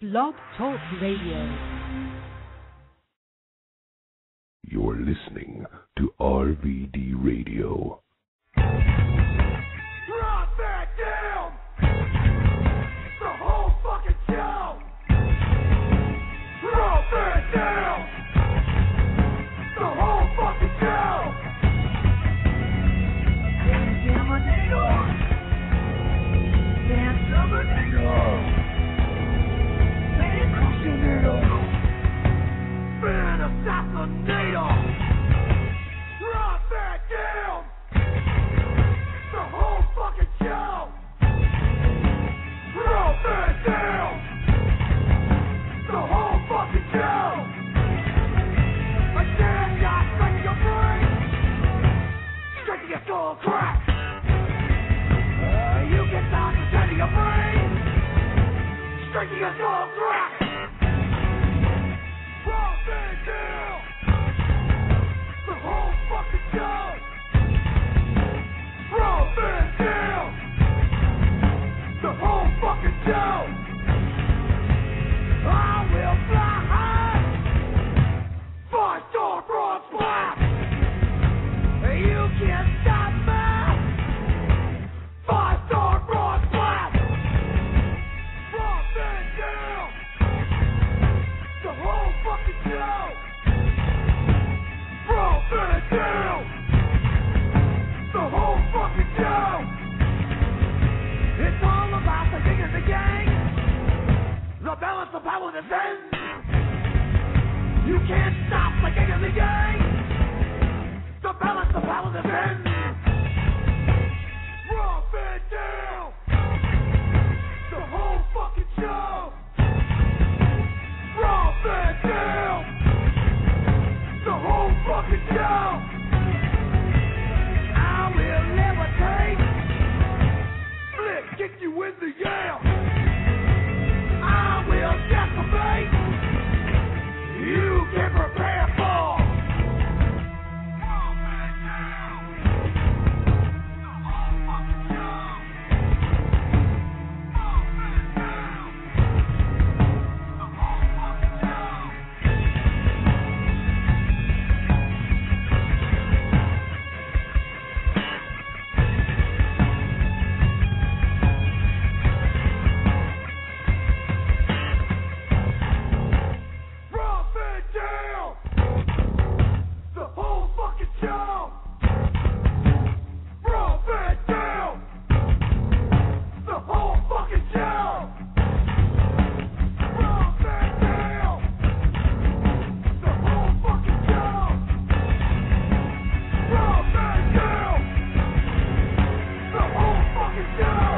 Blog Talk Radio. You're listening to RVD Radio. Drop that down! The whole fucking show! Drop that down! The whole fucking show! Exterminator! Exterminator! Exterminator! Man assassinator! Drop that down! The whole fucking show! Drop that down! The whole fucking show! A damn shot straight to your brain! Straight to your skull crack! You get down to straight to your brain! Straight to your skull crack! Drop that down! The whole fucking show! Drop that down! The whole fucking show! I will fly high! 5-star broad blast! You can't stop me! 5-star broad blast! Drop that down! The whole fucking show! Drop that down! The whole fucking show! It's all about the king of the gang! The balance of power descends! You can't stop the king of the gang! The balance of power descends! Drop it down! The whole fucking show! Drop it down! The whole fucking show! I will levitate! Split kick you in the yam! I will decimate! You can prepare for! Drop it down! The whole fucking show! Drop it down! The whole fucking show! Drop it down! The whole fucking show! Drop it down! The whole fucking show! Drop it down! The whole fucking show! Drop it down! The whole fucking show!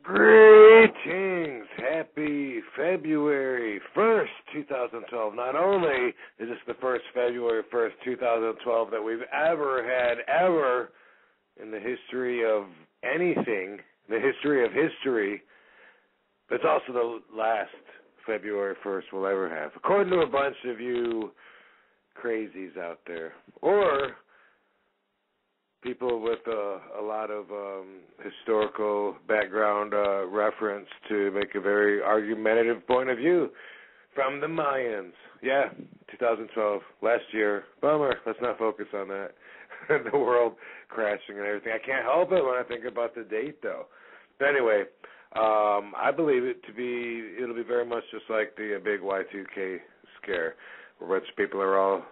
Greetings! Happy February 1st, 2012. Not only is this the first February 1st, 2012 that we've ever had, ever, in the history of anything, the history of history, but it's also the last February 1st we'll ever have, according to a bunch of you crazies out there, or people with a lot of historical background reference to make a very argumentative point of view from the Mayans. Yeah, 2012, last year. Bummer, let's not focus on that. The world crashing and everything. I can't help it when I think about the date, though. But anyway, I believe it'll be very much just like the big Y2K scare, where a bunch of people are all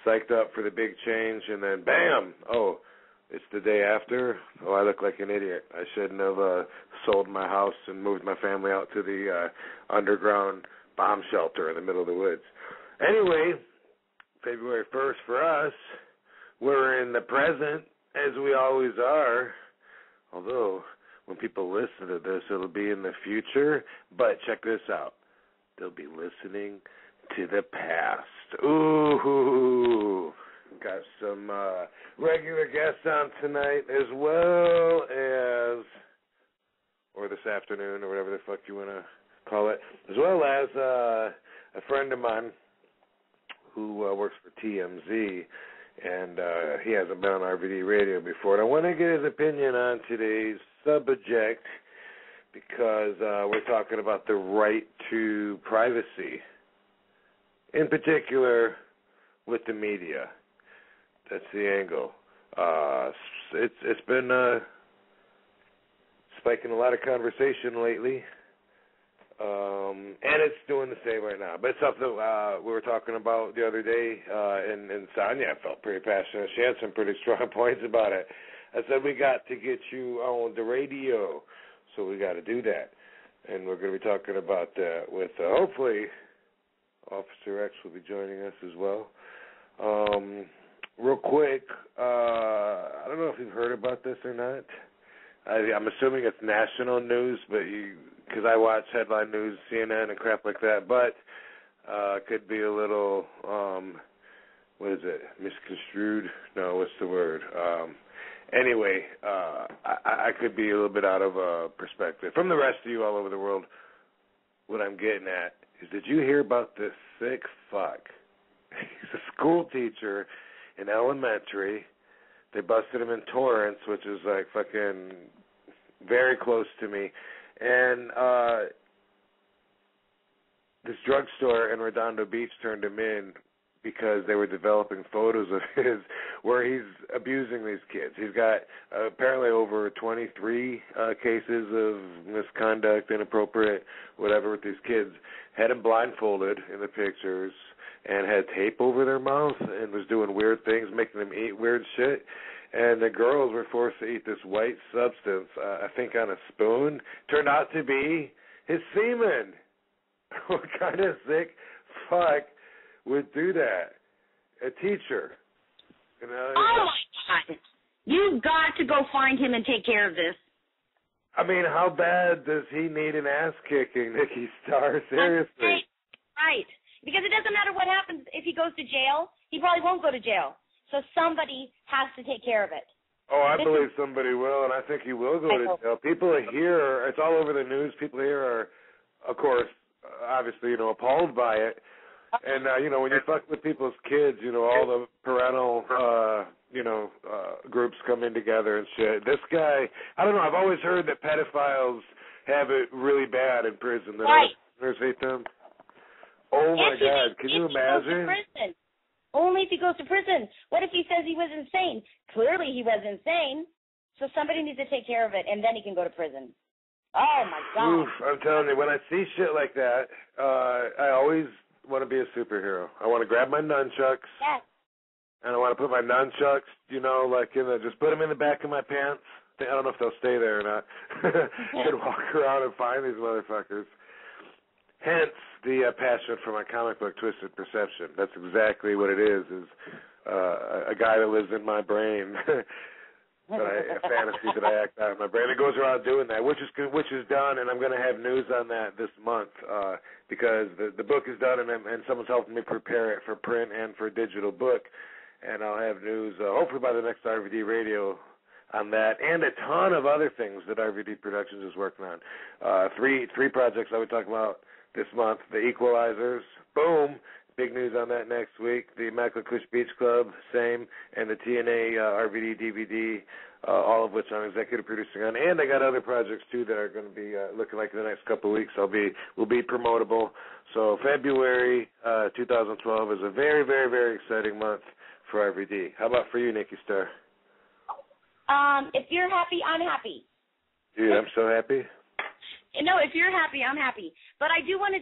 psyched up for the big change, and then bam! Oh, it's the day after. Oh, I look like an idiot. I shouldn't have sold my house and moved my family out to the underground bomb shelter in the middle of the woods. Anyway, February 1st for us, we're in the present, as we always are. Although, when people listen to this, it'll be in the future. But check this out. They'll be listening to the past. Ooh. Got some regular guests on tonight, as well as, or this afternoon, or whatever the fuck you want to call it, as well as a friend of mine who works for TMZ, and he hasn't been on RVD radio before. And I want to get his opinion on today's subject because we're talking about the right to privacy, in particular with the media. That's the angle. It's been spiking a lot of conversation lately, and it's doing the same right now. But it's something we were talking about the other day, and Sonia felt pretty passionate. She had some pretty strong points about it. I said, we got to get you on the radio, so we got to do that. And we're going to be talking about that with, hopefully, Officer X will be joining us as well. Real quick, I don't know if you've heard about this or not. I'm assuming it's national news, but because I watch headline news, CNN and crap like that, but could be a little, what is it, misconstrued? No, what's the word? Anyway, I could be a little bit out of perspective. From the rest of you all over the world, what I'm getting at is, did you hear about this sick fuck? He's a school teacher in elementary. They busted him in Torrance, which is like fucking very close to me. And this drugstore in Redondo Beach turned him in because they were developing photos of his where he's abusing these kids. He's got apparently over 23 cases of misconduct, inappropriate, whatever with these kids. Had them blindfolded in the pictures and had tape over their mouth and was doing weird things, making them eat weird shit. And the girls were forced to eat this white substance, I think on a spoon. Turned out to be his semen. What kind of sick fuck would do that? A teacher. You know, oh, my God. You've got to go find him and take care of this. I mean, how bad does he need an ass-kicking, Nikki Star? Seriously. Right. Because it doesn't matter what happens if he goes to jail. He probably won't go to jail. So somebody has to take care of it. Oh, I believe somebody will, and I think he will go to jail. People here, it's all over the news. People here are, of course, obviously, appalled by it. And, when you fuck with people's kids, all the parental, groups come in together and shit. This guy, I don't know, I've always heard that pedophiles have it really bad in prison. That right. Others hate them. Oh, my God, can you imagine? Only if he goes to prison. What if he says he was insane? Clearly he was insane, so somebody needs to take care of it, and then he can go to prison. Oh, my God. Oof, I'm telling you, when I see shit like that, I always want to be a superhero. I want to grab my nunchucks, yes. And I want to put my nunchucks, just put them in the back of my pants. I don't know if they'll stay there or not. And walk around and find these motherfuckers. Hence the passion for my comic book, Twisted Perception. That's exactly what it is a guy that lives in my brain, a fantasy that I act out in my brain. It goes around doing that, which is done, and I'm going to have news on that this month because the book is done, and someone's helping me prepare it for print and for digital book, and I'll have news hopefully by the next RVD radio on that, and a ton of other things that RVD Productions is working on. Three projects I would talk about this month. The Equalizers, boom, big news on that next week. The Immaculate Kush Beach Club, same, and the TNA RVD DVD, all of which I'm executive producing on. And I got other projects too that are going to be looking like in the next couple of weeks will be promotable. So February 2012 is a very, very, very exciting month for RVD. How about for you, Nikki Star? If you're happy, I'm happy. Dude, I'm so happy. No, if you're happy, I'm happy. But I do want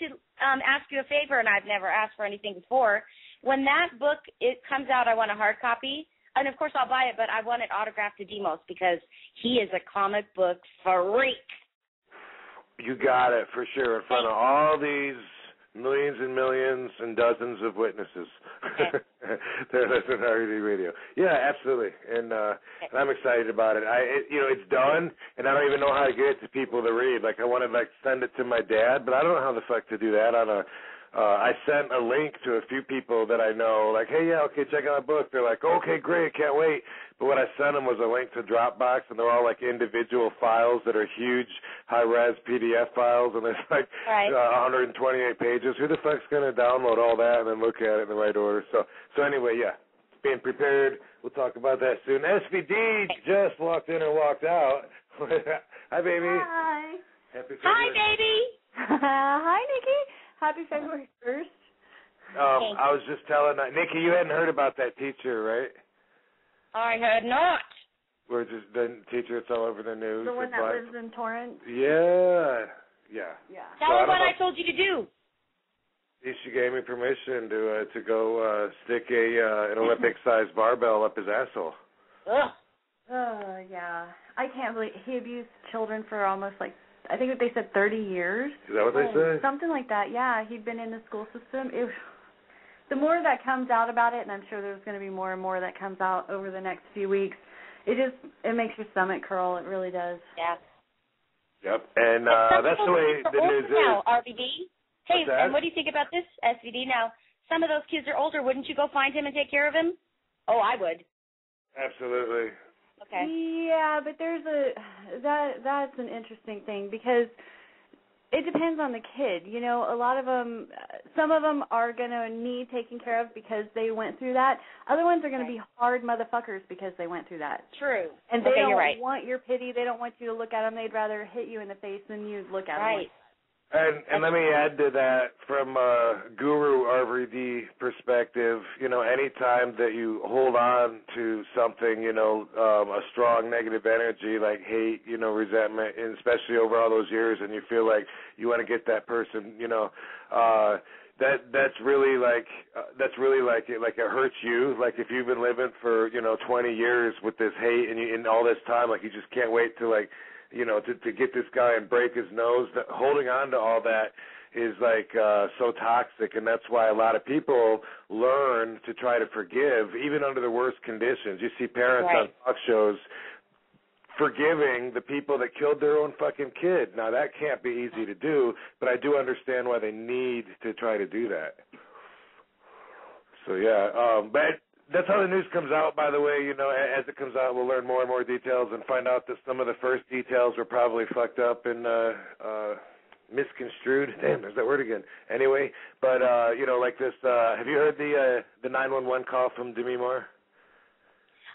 to ask you a favor, and I've never asked for anything before. When that book comes out, I want a hard copy, and of course I'll buy it. But I want it autographed to Demos because he is a comic book freak. You got it for sure. In front of all these millions and millions and dozens of witnesses that listen to RVD Radio. Yeah, absolutely. And I'm excited about it. It's done, and I don't even know how to get it to people to read. Like, I want to send it to my dad, but I don't know how the fuck to do that on a. I sent a link to a few people that I know, like, hey, yeah, okay, check out my book. They're like, okay, great, can't wait. But what I sent them was a link to Dropbox, and they're all like individual files that are huge, high-res PDF files, and there's like 128 pages. Who the fuck's going to download all that and then look at it in the right order? So anyway, yeah, being prepared. We'll talk about that soon. SVD just walked in and walked out. Hi, baby. Hi. Happy February. Hi, baby. Hi, Nikki. Happy February 1st. I was just telling Nikki, you hadn't heard about that teacher, right? I had not. We're just the teacher that's all over the news. The one that lives in Torrance? Yeah. Tell her what I told you to do. She gave me permission to go stick an Olympic-sized barbell up his asshole. Ugh. Oh, yeah. I can't believe he abused children for almost, like, I think they said 30 years. Is that what they say? Something like that, yeah. He'd been in the school system. The more that comes out about it, and I'm sure there's going to be more and more that comes out over the next few weeks, it makes your stomach curl. It really does. Yeah. Yep. And that's the way the news is. Now, RVD. Hey, and what do you think about this, SVD? Now, some of those kids are older. Wouldn't you go find him and take care of him? Oh, I would. Absolutely. Okay. Yeah, but that's an interesting thing because it depends on the kid. You know, a lot of them, some of them are going to need taken care of because they went through that. Other ones are going to be hard motherfuckers because they went through that. True. And they don't you're right. want your pity. They don't want you to look at them. They'd rather hit you in the face than you look at them. Right. And let me add to that from a guru RVD perspective, you know, any time that you hold on to something, you know, a strong negative energy like hate, you know, resentment, and especially over all those years, and you feel like you want to get that person, you know, that's really like it hurts you. Like if you've been living for, you know, 20 years with this hate and all this time, like you just can't wait to like, you know, to get this guy and break his nose. Holding on to all that is like so toxic, and that's why a lot of people learn to try to forgive, even under the worst conditions. You see parents on talk shows forgiving the people that killed their own fucking kid. Now, that can't be easy to do, but I do understand why they need to try to do that. So, yeah, but that's how the news comes out, by the way. You know, as it comes out, we'll learn more and more details and find out that some of the first details were probably fucked up and misconstrued. Damn, there's that word again. Anyway, but, you know, like this, have you heard the 911 call from Demi Moore?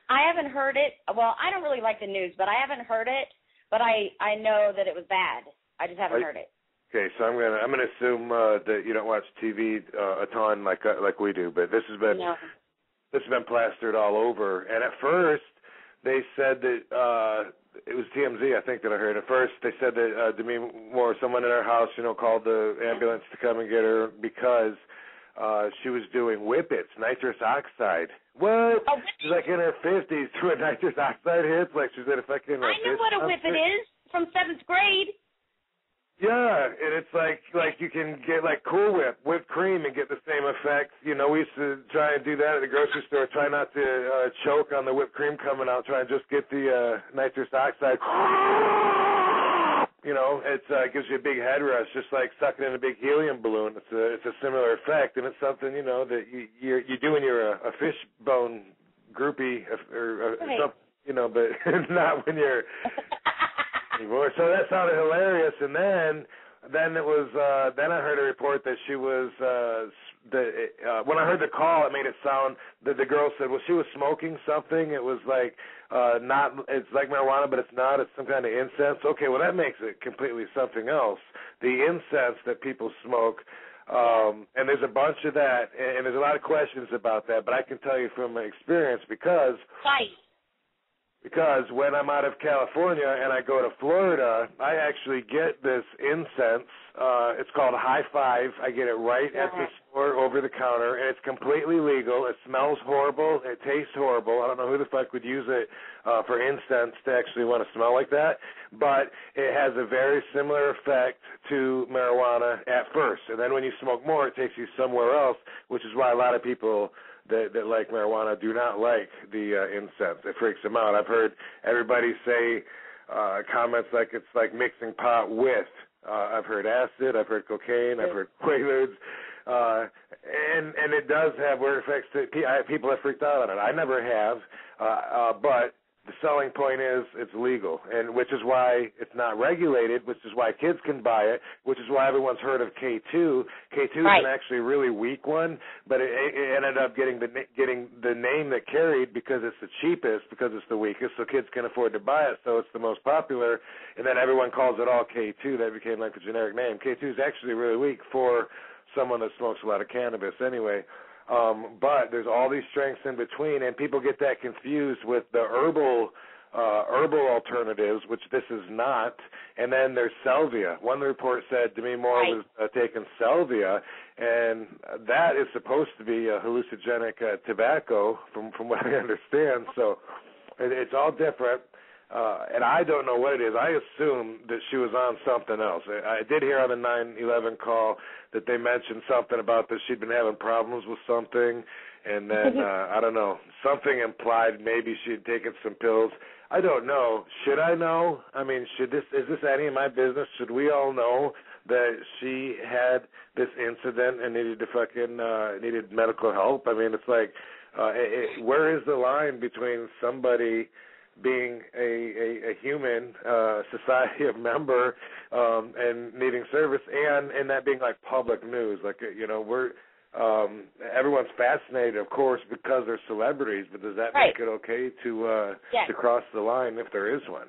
I haven't heard it. Well, I don't really like the news, but I haven't heard it. But I know that it was bad. I just haven't heard it. Okay, so I'm gonna assume that you don't watch TV a ton like we do, but this has been plastered all over. And at first, they said that it was TMZ, I think, that I heard. At first, they said that Demi Moore, someone in her house, you know, called the ambulance to come and get her because she was doing whippets, nitrous oxide. What? Oh, she's like in her 50s doing nitrous oxide hits, like she's in a fucking. I know what a whippet is from 7th grade. Yeah, and it's like you can get like Cool Whip, whipped cream, and get the same effect. You know, we used to try and do that at the grocery store. Try not to choke on the whipped cream coming out. Try and just get the nitrous oxide. You know, it gives you a big head rush, just like sucking in a big helium balloon. It's a similar effect, and it's something, you know, that you do when you're a fish bone groupie or something, you know, but not when you're. So that sounded hilarious, and then it was then I heard a report that she was when I heard the call, it made it sound that the girl said, well, she was smoking something. It was like it's like marijuana, but it's not. It's some kind of incense. Okay, well that makes it completely something else. The incense that people smoke. And there's a bunch of that, and there's a lot of questions about that, but I can tell you from my experience because when I'm out of California and I go to Florida, I actually get this incense. It's called High Five. I get it right at the store over the counter, and it's completely legal. It smells horrible. It tastes horrible. I don't know who the fuck would use it for incense to actually want to smell like that, but it has a very similar effect to marijuana at first. And then when you smoke more, it takes you somewhere else, which is why a lot of people that like marijuana do not like the incense. It freaks them out. I've heard everybody say comments like it's like mixing pot with. I've heard acid. I've heard cocaine. I've heard quaaludes. And it does have weird effects. People have freaked out on it. I never have, but the selling point is it's legal, and which is why it's not regulated, which is why kids can buy it, which is why everyone's heard of K2. K2 is an actually really weak one, but it ended up getting the name that carried because it's the cheapest, because it's the weakest, so kids can afford to buy it, so it's the most popular, and then everyone calls it all K2. That became like a generic name. K2 is actually really weak for someone that smokes a lot of cannabis anyway. But there's all these strengths in between, and people get that confused with the herbal alternatives, which this is not. And then there's salvia. One report said Demi Moore was taking salvia, and that is supposed to be a hallucinogenic tobacco, from what I understand. So it's all different. And I don't know what it is. I assume that she was on something else. I did hear on the 9/11 call that they mentioned something about that she'd been having problems with something, and then, I don't know, something implied maybe she'd taken some pills. I don't know. Should I know? I mean, is this any of my business? Should we all know that she had this incident and needed medical help? I mean, it's like, where is the line between somebody being a human society of member and needing service, and that being like public news? Like, we're everyone's fascinated, of course, because they're celebrities, but does that make it okay to cross the line if there is one?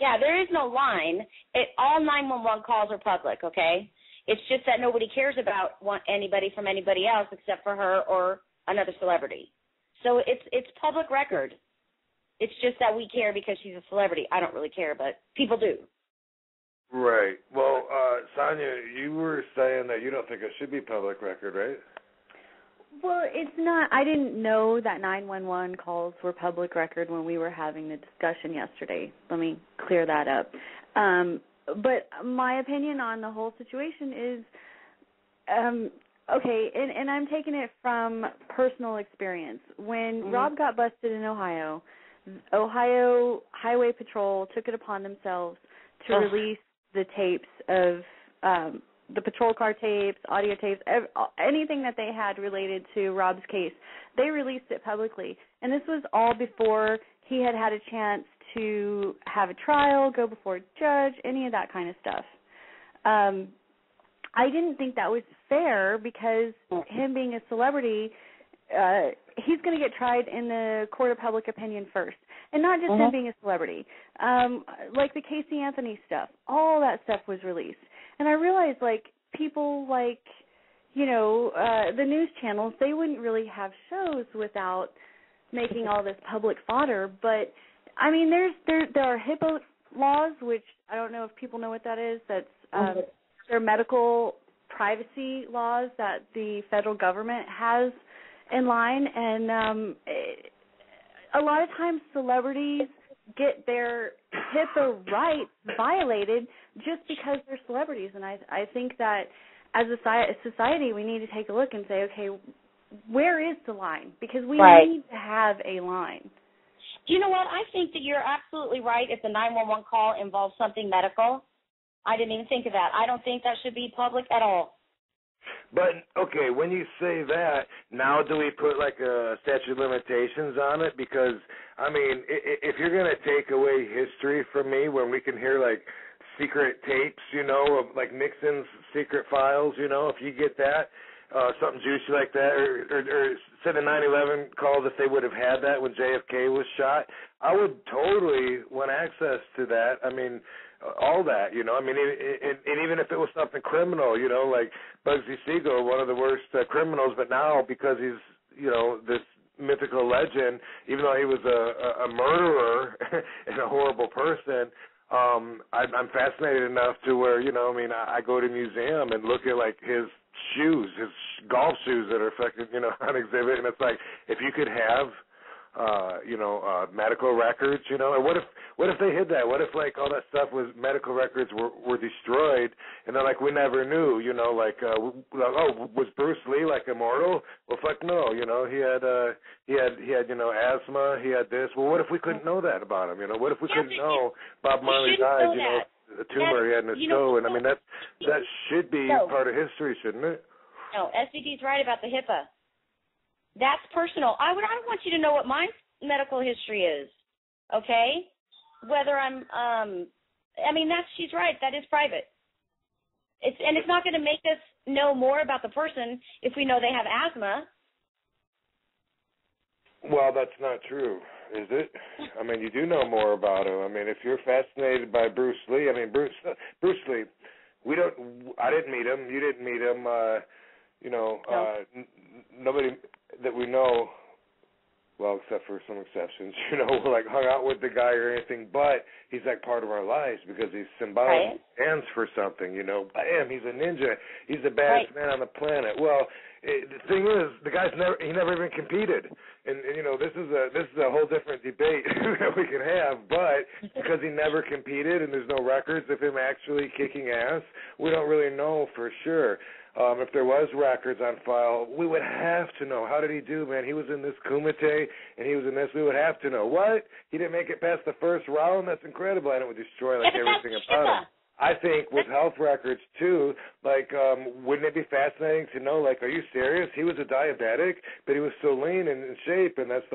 Yeah, there is no line. All 911 calls are public, okay? It's just that nobody cares about anybody from anybody else except for her or another celebrity. So it's public record. It's just that we care because she's a celebrity. I don't really care, but people do. Right. Well, Sonia, you were saying that you don't think it should be public record, right? Well, it's not. I didn't know that 911 calls were public record when we were having the discussion yesterday. Let me clear that up. But my opinion on the whole situation is, okay, and I'm taking it from personal experience. When Rob got busted in Ohio Highway Patrol took it upon themselves to release the tapes of the patrol car tapes, audio tapes, anything that they had related to Rob's case. They released it publicly. And this was all before he had a chance to have a trial, go before a judge, any of that kind of stuff. I didn't think that was fair because him being a celebrity, he's going to get tried in the court of public opinion first. And not just him being a celebrity. Like the Casey Anthony stuff, all that stuff was released. And I realized, like, people like, the news channels, they wouldn't really have shows without making all this public fodder. But, I mean, there are HIPAA laws, which I don't know if people know what that is. That's they're medical privacy laws that the federal government has in line. And a lot of times celebrities get their HIPAA rights violated just because they're celebrities. And I think that as a society we need to take a look and say, okay, where is the line? Because we need to have a line. You know what? I think that you're absolutely right if the 911 call involves something medical. I didn't even think of that. I don't think that should be public at all. But, okay, when you say that, now do we put like a statute of limitations on it? Because, I mean, if you're going to take away history from me when we can hear like secret tapes, of like Nixon's secret files, if you get that, something juicy like that, or say the 9/11 calls, if they would have had that when JFK was shot, I would totally want access to that. I mean, all that, I mean, and even if it was something criminal, like Bugsy Siegel, one of the worst criminals, but now because he's, this mythical legend, even though he was a murderer and a horrible person, I'm fascinated enough to where, I go to a museum and look at, like, his shoes, his golf shoes that are fucking, on exhibit, and it's like, if you could have, medical records, and what if they hid that? What if, like, all that stuff was medical records were destroyed, and they're like, we never knew, was Bruce Lee, like, immortal? Well, fuck no, he had asthma, he had this. Well, what if we couldn't know that about him, What if we couldn't know Bob Marley died, a tumor he had in his toe, and I mean, that should be part of history, shouldn't it? No, SVD's right about the HIPAA. That's personal. I want you to know what my medical history is. okay? Whether she's right. That is private. It's not going to make us know more about the person if we know they have asthma. Well, that's not true, is it? I mean, you do know more about him. I mean, if you're fascinated by Bruce Lee, Bruce Lee, I didn't meet him. You didn't meet him. No. Nobody that we know, well, except for some exceptions, like hung out with the guy or anything, but he's like part of our lives because he's symbolic. Right. Stands for something, Bam, he's a ninja. He's the baddest man on the planet. Well, the thing is, the guy's never even competed, and this is a whole different debate that we could have. But because he never competed and there's no records of him actually kicking ass, we don't really know for sure. If there was records on file, we would have to know. How did he do, man? He was in this Kumite, and he was in this. We would have to know. What? He didn't make it past the first round? That's incredible. And it would destroy everything about him. I think with health records, too, wouldn't it be fascinating to know, are you serious? He was a diabetic, but he was so lean and in shape, and that's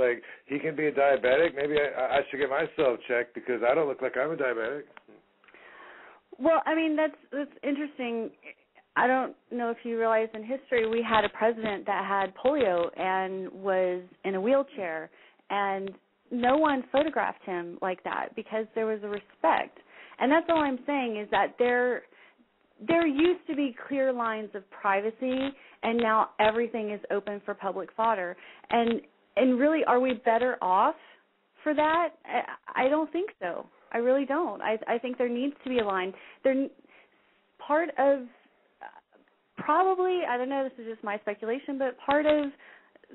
he can be a diabetic? Maybe I should get myself checked because I don't look like I'm a diabetic. Well, that's interesting. I don't know if you realize in history we had a president that had polio and was in a wheelchair, and no one photographed him like that because there was a respect. And that's all I'm saying is that there used to be clear lines of privacy, and now everything is open for public fodder. And really, are we better off for that? I don't think so. I really don't. I think there needs to be a line. Part of probably, I don't know, this is just my speculation, but part of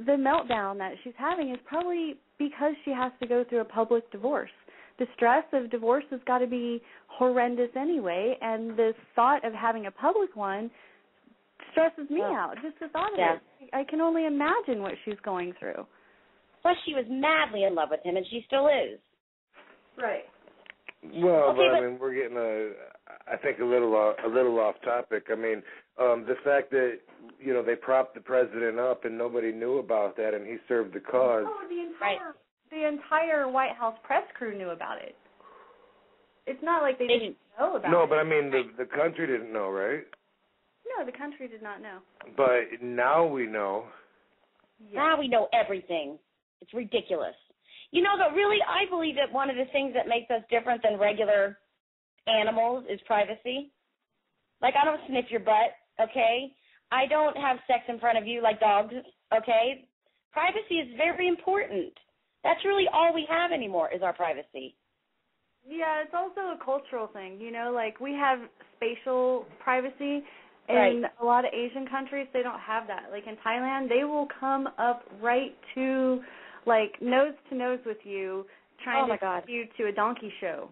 the meltdown that she's having is probably because she has to go through a public divorce. The stress of divorce has got to be horrendous anyway, and the thought of having a public one stresses me out, just the thought of it. I can only imagine what she's going through. Plus, she was madly in love with him, and she still is. Right. Well, but we're getting I think a little off topic. The fact that they propped the president up and nobody knew about that, and he served the cause. Oh, the entire White House press crew knew about it. It's not like they didn't know about it. No, but the country didn't know, right? No, the country did not know. But now we know. Yes. Now we know everything. It's ridiculous. But really, I believe that one of the things that makes us different than regular animals is privacy. I don't sniff your butt, okay? I don't have sex in front of you like dogs, okay? Privacy is very important. That's really all we have anymore is our privacy. Yeah, it's also a cultural thing. We have spatial privacy. In a lot of Asian countries, they don't have that. In Thailand, they will come up right to, nose to nose with you, trying to take you to a donkey show.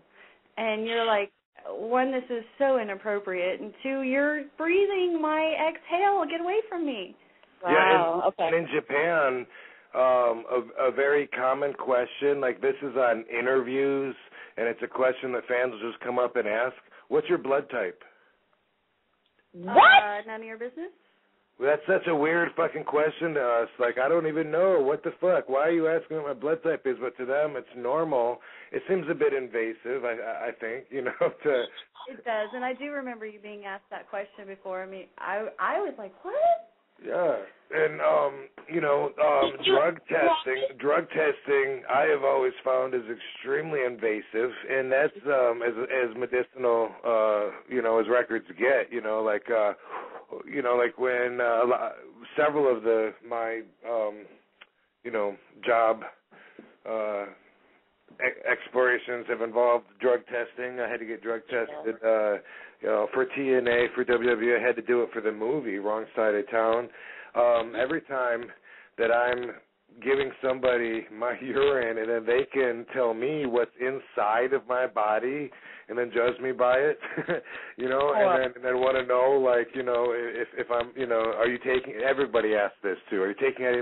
And you're like, one, this is so inappropriate, and two, you're breathing my exhale. Get away from me. Wow. Yeah, and in Japan, a very common question, this is on interviews, and it's a question that fans will just come up and ask, what's your blood type? What? None of your business? Well, that's such a weird fucking question to us. I don't even know. What the fuck? Why are you asking what my blood type is? But to them, it's normal. It seems a bit invasive, I think, It does, and I do remember you being asked that question before. I was like, what? Yeah, and drug testing, I have always found is extremely invasive, and that's as medicinal, as records get. When several of my job explorations have involved drug testing. I had to get drug tested. For TNA, for WWE, I had to do it for the movie Wrong Side of Town. Every time that I'm giving somebody my urine and then they can tell me what's inside of my body and then judge me by it, and then want to know, if I'm, are you taking, everybody asks this too, are you taking any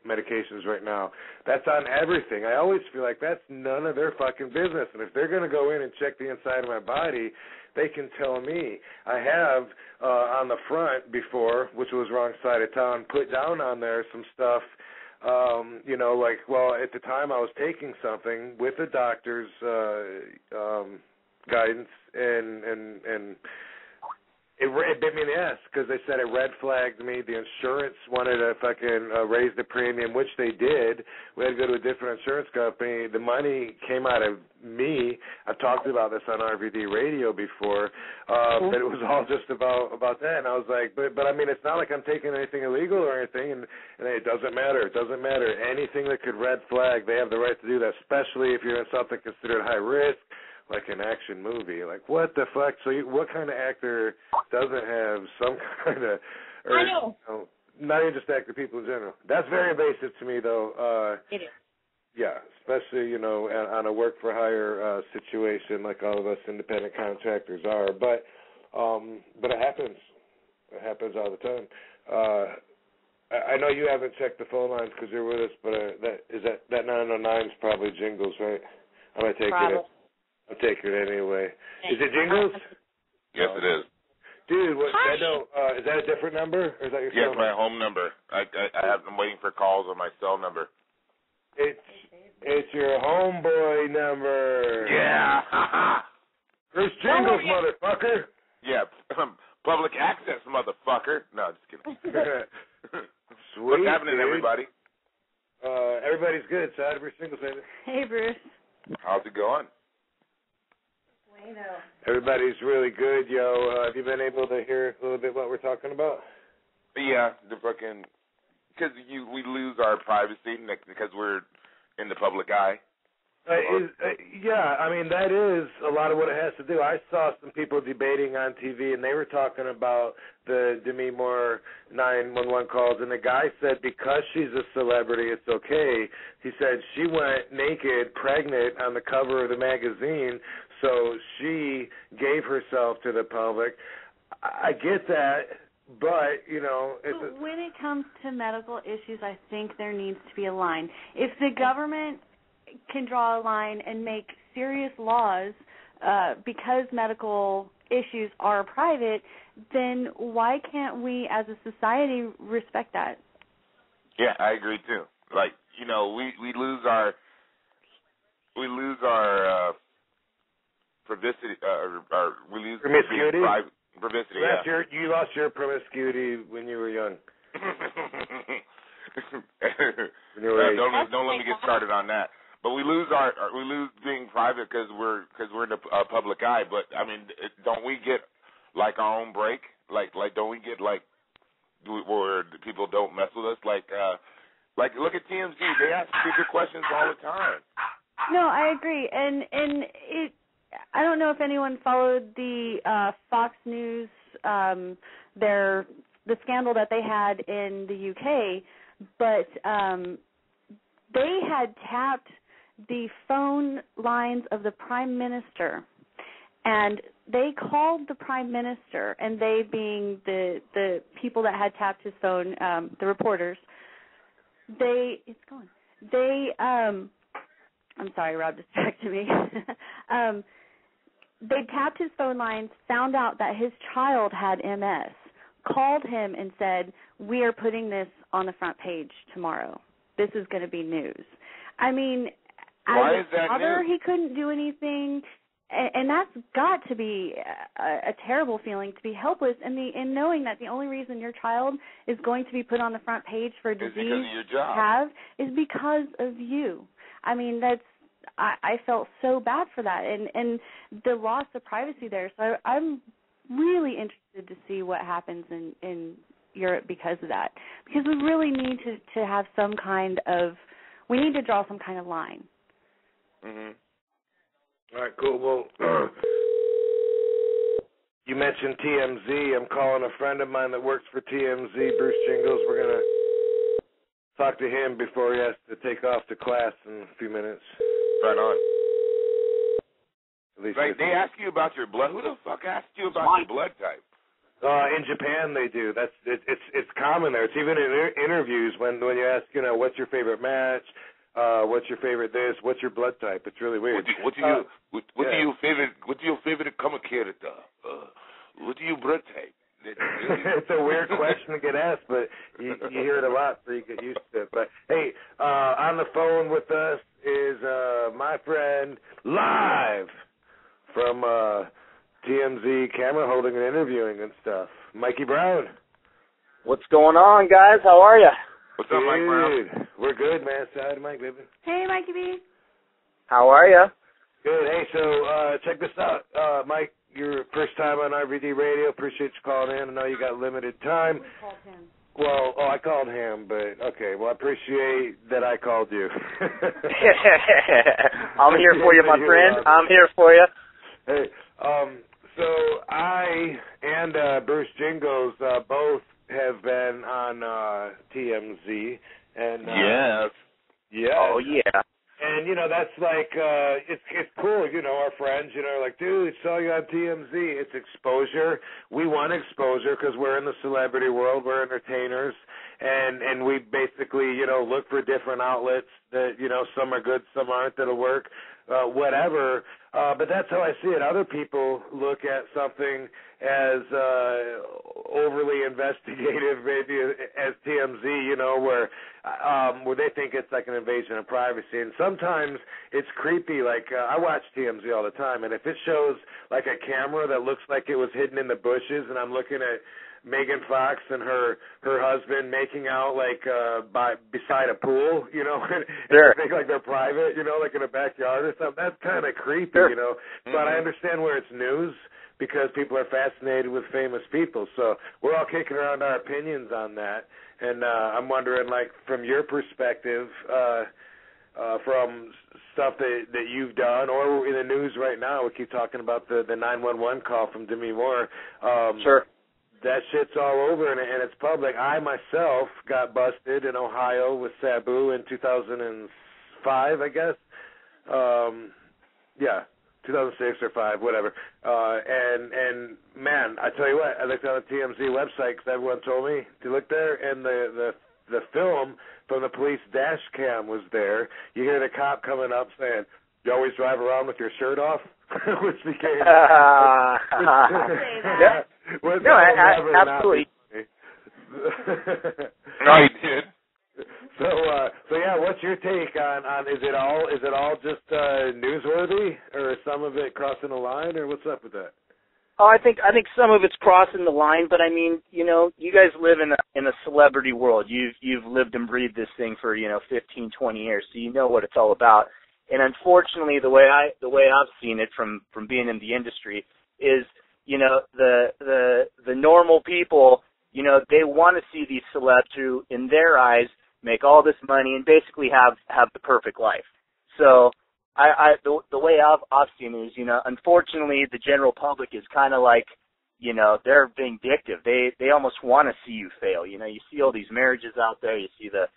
medications right now? That's on everything. I always feel like that's none of their fucking business, and if they're going to go in and check the inside of my body, they can tell me. I have on the front before, which was Wrong Side of Town, put down on there some stuff You know, like, well, at the time I was taking something with the doctor's guidance, and it bit me in the ass because they said it red flagged me. The insurance wanted to fucking raise the premium, which they did. We had to go to a different insurance company. The money came out of me. I've talked about this on RVD radio before, but it was all just about that. And I was like, but I mean, it's not like I'm taking anything illegal or anything, and it doesn't matter. It doesn't matter. Anything that could red flag, they have the right to do that, especially if you're in something considered high risk, like an action movie. Like, what the fuck? So what kind of actor doesn't have some kind of, or, I know. You know, not even just actor, people in general. That's very invasive to me, though. It is. Yeah, especially, you know, on a work-for-hire situation like all of us independent contractors are. But it happens. It happens all the time. I know you haven't checked the phone lines because you're with us, but that 909 is probably Jingles, right? I'm going to take it. I'll take it anyway. Is it Jingles? Yes, it is. Dude, is that a different number? Or is that your Yes, cell my number? home number. I'm waiting for calls on my cell number. It's your homeboy number. Yeah. Bruce Jingles, motherfucker. Yeah, public access, motherfucker. No, just kidding. Sweet, What's happening, dude? everybody? Everybody's good. Sad Bruce Jingles. Hey, Bruce. How's it going? Everybody's really good, yo. Have you been able to hear a little bit what we're talking about? Yeah, because we lose our privacy because we're in the public eye. Yeah, I mean, that is a lot of what it has to do. I saw some people debating on TV, and they were talking about the Demi Moore 911 calls, and the guy said because she's a celebrity, it's okay. He said she went naked, pregnant, on the cover of the magazine, so she gave herself to the public. I get that, but, you know. When it comes to medical issues, I think there needs to be a line. If the government can draw a line and make serious laws because medical issues are private, then why can't we as a society respect that? Yeah, I agree too. Like, you know, we lose our privacy, we lose promiscuity. Privacy, yeah. You lost your promiscuity when you were young. Don't let me get started on that. But we lose being private because we're in the public eye. But I mean, don't we get like our own break? Like don't we get like where people don't mess with us? Like look at TMZ. They ask stupid questions all the time. No, I agree, and it. I don't know if anyone followed the Fox News the scandal that they had in the UK, but they had tapped the phone lines of the Prime Minister, and they called the Prime Minister, and they being the people that had tapped his phone, the reporters, I'm sorry, Rob distracted me. They tapped his phone lines, found out that his child had MS, called him and said, "We are putting this on the front page tomorrow. This is going to be news." I mean, why as a father, he couldn't do anything, and that's got to be a terrible feeling to be helpless, and knowing that the only reason your child is going to be put on the front page for a disease is because of you. I mean, I felt so bad for that, and the loss of privacy there. So I'm really interested to see what happens in Europe because of that. Because we really need to have some kind of, we need to draw some kind of line. Mhm. All right, cool. Well, you mentioned TMZ. I'm calling a friend of mine that works for TMZ, Bruce Jingles. We're going to talk to him before he has to take off to class in a few minutes. Right on. At least like, they ask you about your blood. Who the fuck asked you about your blood type? In Japan, they do. It's common there. It's even in interviews when you ask, what's your favorite match, what's your favorite this, what's your blood type. It's really weird. What's your favorite kamakirita? What's your blood type? It's a weird question to get asked, but you hear it a lot, so you get used to it. But, hey, on the phone with us is my friend live from TMZ camera holding and interviewing and stuff, Mikey Brown. What's going on, guys? How are you? What's up, Mike Brown? We're good, man. Say hi to Mike, baby. Hey, Mikey B. How are you? Good. Hey, so check this out. Mike, your first time on RVD Radio. Appreciate you calling in. I know you got limited time. We called him. Well, I called him, but okay. Well, I appreciate that I called you. I'm here for you, my friend. I'm here for you. Hey, so I and Bruce Jingles both have been on TMZ, and Yes. yeah. Oh, yeah. And, you know, that's like, it's cool, you know, our friends, you know, like, dude, saw you on TMZ. It's exposure. We want exposure because we're in the celebrity world. We're entertainers. And we basically, you know, look for different outlets that, you know, some are good, some aren't, that'll work, whatever. But that's how I see it. Other people look at something as overly investigative, maybe as TMZ, you know, where they think it's like an invasion of privacy. And sometimes it's creepy. Like, I watch TMZ all the time, and if it shows like a camera that looks like it was hidden in the bushes, and I'm looking at Megan Fox and her husband making out like beside a pool, you know, and Sure. they think like they're private, you know, like in a backyard or something. That's kind of creepy, Sure. you know. But I understand where it's news because people are fascinated with famous people. So we're all kicking around our opinions on that. And I'm wondering, like, from your perspective, from stuff that you've done or in the news right now, we keep talking about the 911 call from Demi Moore. Sure. That shit's all over, and it's public. I, myself, got busted in Ohio with Sabu in 2005, I guess. Yeah, 2006 or 5, whatever. And man, I tell you what, I looked on the TMZ website because everyone told me to look there, and the film from the police dash cam was there. You hear the cop coming up saying, "You always drive around with your shirt off?" Which became... Yeah. No, absolutely. No, he did. So yeah, what's your take on is it all just newsworthy, or is some of it crossing the line, or what's up with that? Oh, I think some of it's crossing the line, but I mean, you know, you guys live in a celebrity world. You've lived and breathed this thing for, you know, 15, 20 years, so you know what it's all about. And unfortunately, the way I've seen it from being in the industry is, you know, the normal people, you know, they want to see these celebs who, in their eyes, make all this money and basically have the perfect life. So the way I've seen it is, you know, unfortunately, the general public is kind of like, you know, they're vindictive. They almost want to see you fail. You know, you see all these marriages out there. You see the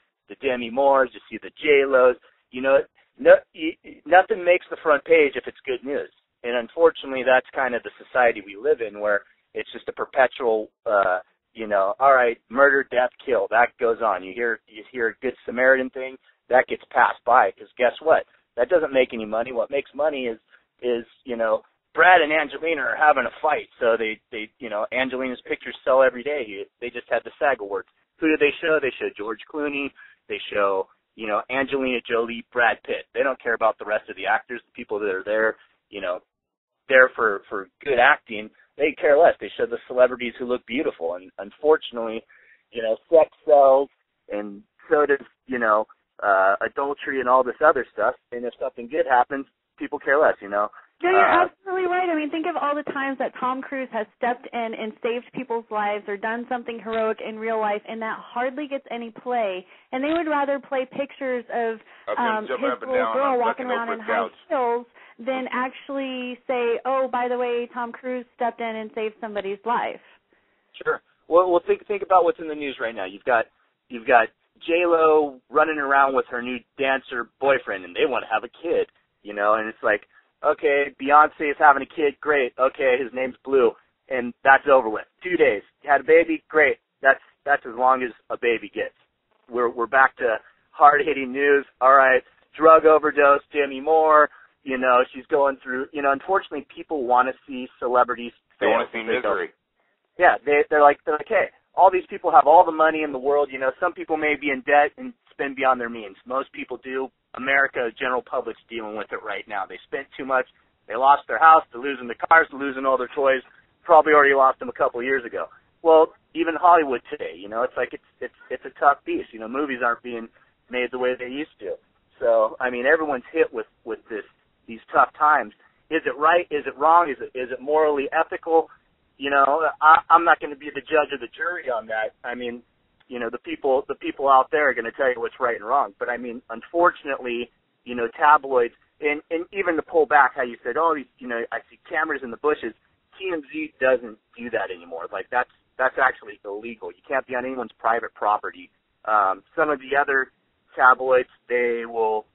Demi Moores. You see the J-Los. You know, nothing makes the front page if it's good news. And unfortunately, that's kind of the society we live in, where it's just a perpetual, you know, all right, murder, death, kill. That goes on. You hear a Good Samaritan thing, that gets passed by, because guess what? That doesn't make any money. What makes money is you know, Brad and Angelina are having a fight, so they you know, Angelina's pictures sell every day. They just had the SAG Awards. Who do they show? They show George Clooney. They show, you know, Angelina Jolie, Brad Pitt. They don't care about the rest of the actors, the people that are there, you know, there for good acting. They care less. They show the celebrities who look beautiful. And unfortunately, you know, sex sells, and so does, you know, adultery and all this other stuff. And if something good happens, people care less, you know. No, you're absolutely right. I mean, think of all the times that Tom Cruise has stepped in and saved people's lives or done something heroic in real life, and that hardly gets any play. And they would rather play pictures of his little girl walking around in high heels than actually say, oh, by the way, Tom Cruise stepped in and saved somebody's life. Sure. Well, think about what's in the news right now. You've got J-Lo running around with her new dancer boyfriend, and they want to have a kid, you know, and it's like, okay, Beyonce is having a kid, great. Okay, his name's Blue, and that's over with. 2 days. Had a baby, great. That's as long as a baby gets. We're back to hard-hitting news. All right, drug overdose, Demi Moore, you know, she's going through, you know, unfortunately people want to see celebrities fail. They want to see misery. they're like, hey, all these people have all the money in the world. You know, some people may be in debt and spend beyond their means. Most people do. America, general public's dealing with it right now. They spent too much. They lost their house. They're losing the cars. They're losing all their toys. Probably already lost them a couple of years ago. Well, even Hollywood today, you know, it's like it's a tough beast. You know, movies aren't being made the way they used to. So, I mean, everyone's hit with these tough times. Is it right? Is it wrong? Is it morally ethical? You know, I'm not going to be the judge or the jury on that. I mean, you know, the people out there are going to tell you what's right and wrong. But I mean, unfortunately, you know, tabloids and even to pull back how you said, oh, you know, I see cameras in the bushes. TMZ doesn't do that anymore. Like that's actually illegal. You can't be on anyone's private property. Some of the other tabloids, they will.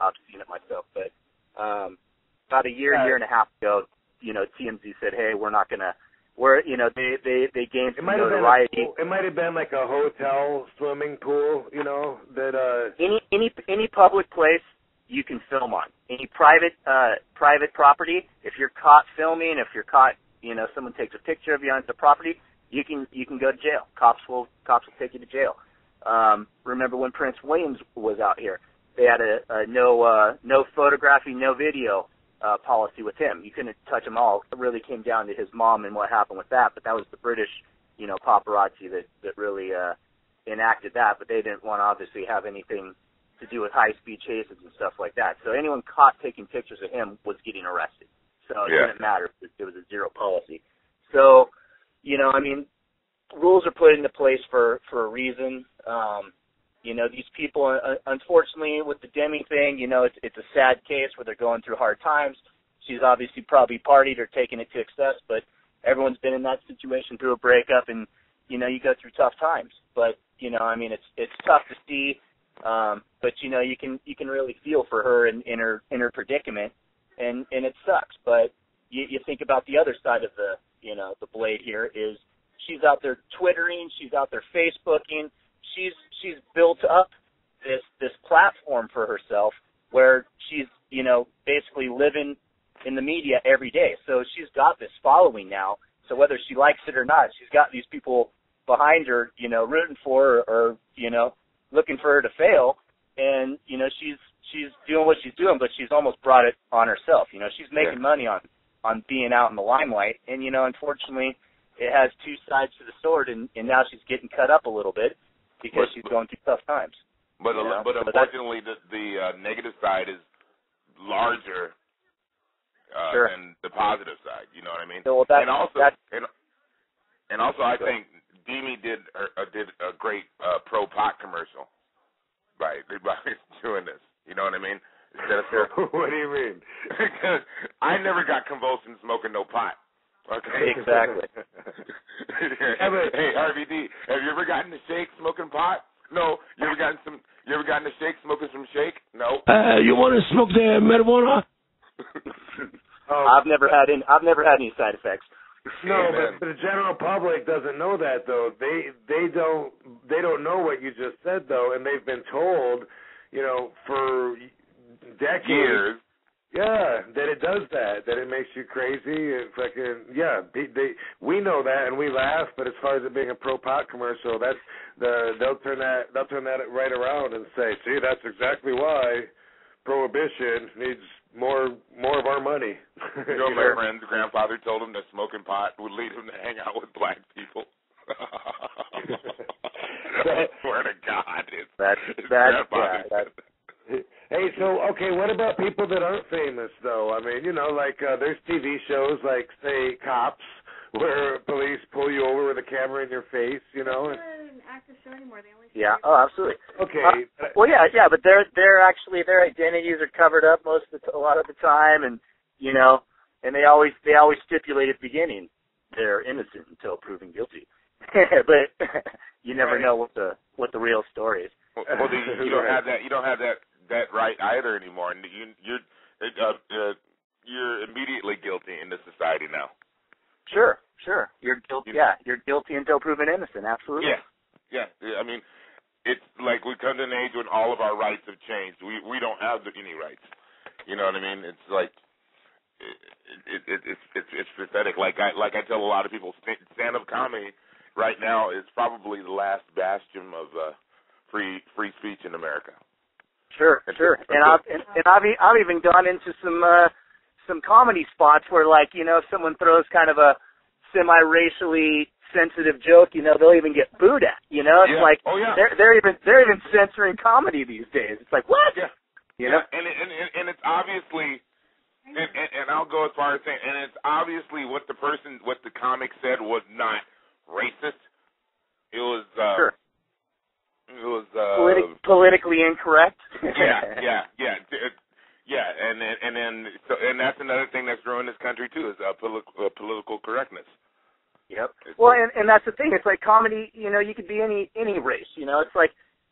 I've seen it myself, but about a year and a half ago, you know, TMZ said, hey, you know, they gained some notoriety. It might have been like a hotel swimming pool, you know, that any public place you can film on. Any private property, if you're caught filming, if you're caught, you know, someone takes a picture of you on the property, you can go to jail. Cops will take you to jail. Remember when Prince Williams was out here? They had a no photographing, no video policy with him. You couldn't touch him all. It really came down to his mom and what happened with that. But that was the British, you know, paparazzi that really enacted that. But they didn't want to obviously have anything to do with high-speed chases and stuff like that. So anyone caught taking pictures of him was getting arrested. So it didn't matter. It was a zero policy. So, you know, I mean, rules are put into place for a reason. You know, these people, unfortunately, with the Demi thing, you know, it's a sad case where they're going through hard times. She's obviously probably partied or taken it to excess, but everyone's been in that situation through a breakup, and, you know, you go through tough times. But, you know, I mean, it's tough to see, but, you know, you can really feel for her in her predicament, and it sucks. But you think about the other side of the blade here is she's out there Twittering, she's out there Facebooking. She's built up this platform for herself where she's, you know, basically living in the media every day. So she's got this following now. So whether she likes it or not, she's got these people behind her, you know, rooting for her or, you know, looking for her to fail. And, you know, she's doing what she's doing, but she's almost brought it on herself. You know, she's making money on being out in the limelight. And, you know, unfortunately, it has two sides to the sword, and now she's getting cut up a little bit because she's going through tough times. But unfortunately, the negative side is larger than the positive side. You know what I mean? So, and also, I think Demi did a great pro-pot commercial by doing this. You know what I mean? What do you mean? Because I never got convulsions smoking no pot. Okay. Exactly. Hey, RVD, have you ever gotten a shake smoking pot? No. You ever gotten a shake smoking some shake? No. You want to smoke the marijuana? I've never had any side effects. No, but the general public doesn't know that though. They don't know what you just said though, and they've been told, you know, for decades. Years. Yeah, that it does that it makes you crazy. It fucking we know that and we laugh, but as far as it being a pro pot commercial, they'll turn that right around and say, see, that's exactly why prohibition needs more of our money. You know, my friend's grandfather told him that smoking pot would lead him to hang out with black people. I swear to God, Hey, so, okay, what about people that aren't famous, though? I mean, you know, like, there's TV shows like, say, Cops, where police pull you over with a camera in your face, you know? It's not an active show anymore. They only absolutely. Okay. Well, yeah, but they're actually, their identities are covered up a lot of the time, and, you know, and they always stipulate at the beginning they're innocent until proven guilty. But you never know what the real story is. Well, you don't have that. You don't have that right either anymore, and you're immediately guilty in this society now. Sure. You're guilty. Yeah, you're guilty until proven innocent. Absolutely. Yeah. I mean, it's like we come to an age when all of our rights have changed. We don't have any rights. You know what I mean? It's like it's pathetic. Like I tell a lot of people, stand-up comedy right now is probably the last bastion of free speech in America. Sure. And I've even gone into some comedy spots where, like, you know, if someone throws kind of a semi-racially sensitive joke, you know, they'll even get booed at. You know, it's like they're even censoring comedy these days. It's like, what? Yeah. You know, and it's obviously, and I'll go as far as saying, and it's obviously what the comic said was not racist. It was sure. It was politically incorrect. Yeah. And that's another thing that's growing this country too is political correctness. Yep. Well, and that's the thing. It's like comedy. You know, you could be any race. You know, it's like,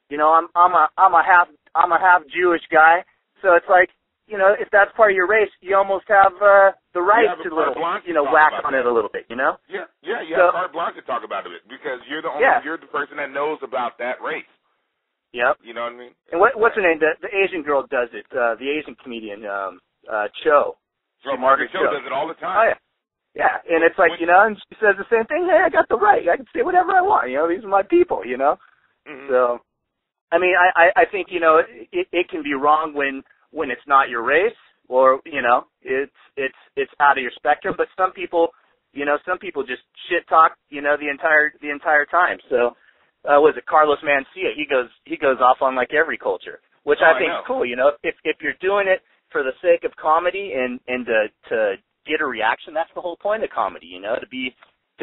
you know, I'm a half Jewish guy, so it's like, you know, if that's part of your race, you almost have the right to whack on it a little bit. You know. Yeah. You have carte blanche to talk about it because you're the person that knows about that race. Yep. You know what I mean? And what's her name? The Asian girl does it. The Asian comedian, Cho. Margaret Cho does it all the time. Oh yeah. Yeah, and it's like, you know, and she says the same thing. Hey, I got the right. I can say whatever I want. You know, these are my people. You know. Mm-hmm. So, I mean, I think, you know, it can be wrong when it's not your race, or, you know, it's out of your spectrum. But some people just shit talk, you know, the entire time. So, was it Carlos Mencia? He goes off on like every culture, which I think is cool. You know, if you're doing it for the sake of comedy and to get a reaction, that's the whole point of comedy. You know, to